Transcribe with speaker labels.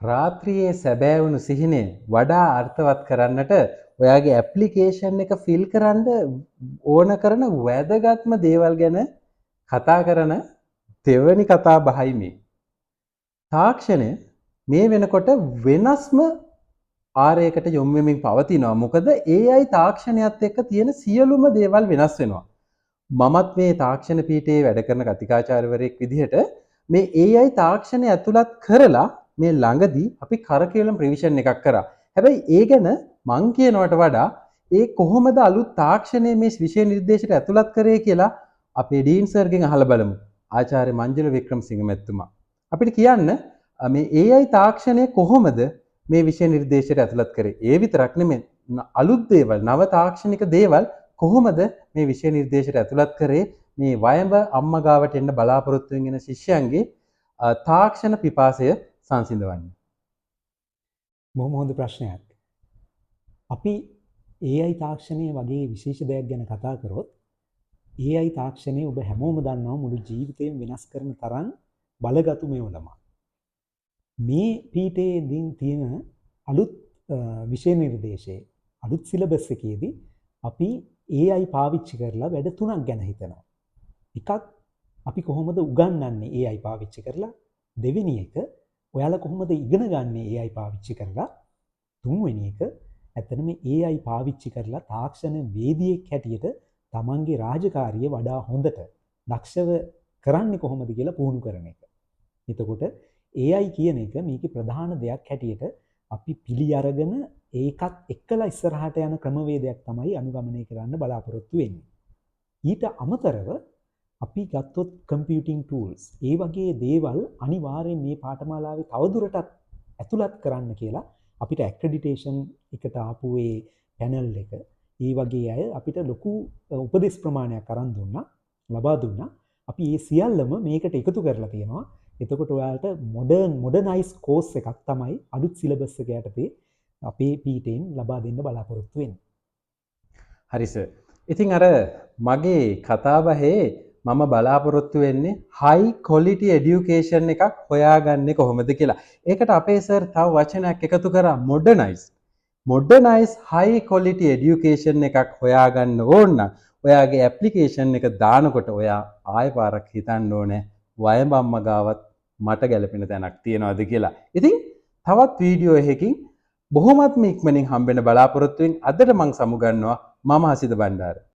Speaker 1: රාත්‍රියේ සැබෑ වුණු සිහිනය වඩා අර්ථවත් කරන්නට ඔයාගේ ඇප්ලිකේෂන් එක ෆිල් කරන්න ඕන කරන වැදගත්ම දේවල් ගැන කතා කරන දෙවැනි කතා බහයි මේ. තාක්ෂණය මේ වෙනකොට වෙනස්ම ආරයකට යොමු වෙමින් පවතිනවා. මොකද AI තාක්ෂණයත් එක්ක තියෙන සියලුම දේවල් වෙනස් වෙනවා. මමත් මේ තාක්ෂණ පීඨයේ වැඩ කරන කතිකාචාර්යවරයෙක් විදිහට මේ AI තාක්ෂණය ඇතුළත් කරලා මේ ළඟදී අපි කරකේලම් රිවිෂන් එකක් කරා. හැබැයි ඒ ගැන මං කියනවට වඩා ඒ කොහොමද අලුත් තාක්ෂණය මේ විෂය නිර්දේශයට ඇතුළත් කරේ කියලා අපේ ඩීන් සර්ගෙන් අහලා බලමු. ආචාර්ය මංජුල වික්‍රමසිංහ මැතිතුමා. අපිට කියන්න මේ AI තාක්ෂණය කොහොමද මේ විෂය නිර්දේශයට ඇතුළත් කරේ? ඒ විතරක් නෙමෙයි අලුත් දේවල්, නව තාක්ෂණික දේවල් කොහොමද මේ විෂය නිර්දේශයට ඇතුළත් කරේ? මේ වයඹ අම්මා ගාවට එන්න බලාපොරොත්තු වෙන ශිෂ්‍යයන්ගේ තාක්ෂණ පිපාසය සංසිඳවන්න.
Speaker 2: බොහොම හොඳ ප්‍රශ්නයක්. අපි AI තාක්ෂණය වගේ විශේෂ දෙයක් ගැන කතා කරොත් AI තාක්ෂණය ඔබ හැමෝම දන්නවා මුළු ජීවිතේම වෙනස් කරන තරම් බලගතු මෙවලම. මේ පීඨයේදී තියෙන අලුත් විෂය නිර්දේශයේ අලුත් සිලබස් එකේදී අපි AI පාවිච්චි කරලා වැඩ තුනක් ගැන හිතනවා. එකක් අපි කොහොමද උගන්වන්නේ AI පාවිච්චි කරලා? දෙවෙනි එක ඔයාලා කොහොමද ඉගෙන ගන්න AI පාවිච්චි කරලා? තුන්වෙනි එක ඇත්තටම AI පාවිච්චි කරලා තාක්ෂණ වේදිකෙක් හැටියට තමන්ගේ රාජකාරිය වඩා හොඳට දක්ෂව කරන්නේ කොහොමද කියලා පුහුණු කරන එක. එතකොට AI කියන එක මේකේ ප්‍රධාන දෙයක් හැටියට අපි පිළි අරගෙන ඒකත් එක්කලා ඉස්සරහට යන ක්‍රමවේදයක් තමයි අනුගමනය කරන්න බලාපොරොත්තු වෙන්නේ. ඊට අමතරව අපි ගත්තොත් කම්පියුටිං ටූල්ස්, ඒ වගේ දේවල් අනිවාර්යෙන් මේ පාඨමාලාවේ තවදුරටත් ඇතුළත් කරන්න කියලා අපිට ඇක්‍රෙඩිටේෂන් එකට ආපු ඒ පැනල් එක, ඒ වගේ අය අපිට ලොකු උපදෙස් ප්‍රමාණයක් අරන් ලබා දුන්නා. අපි මේ සියල්ලම මේකට එකතු කරලා තියෙනවා. එතකොට ඔයාලට මොඩර්නයිස් කෝස් එකක් තමයි අලුත් සිලබස් එක යටතේ අපේ පීඨයෙන් ලබා දෙන්න බලාපොරොත්තු වෙන්නේ.
Speaker 1: හරි සර්. ඉතින් අර මගේ කතාබහේ මම බලාපොරොත්තු වෙන්නේ high quality education එකක් හොයාගන්නේ කොහොමද කියලා. ඒකට අපේ සර් තව වචනයක් එකතු කරා modernize high quality education එකක් හොයාගන්න ඕන නම් ඔයාගේ application එක දානකොට ඔයා ආයෙ පාරක් හිතන්න ඕනේ වයඹ අම්මා ගාවත් මට ගැලපෙන තැනක් තියනවාද කියලා. ඉතින් තවත් වීඩියෝ එකකින් බොහොමත්ම ඉක්මනින් හම්බෙන්න බලාපොරොත්තු වෙමින් අදට මම සමුගන්නවා. මම හසිත බණ්ඩාර.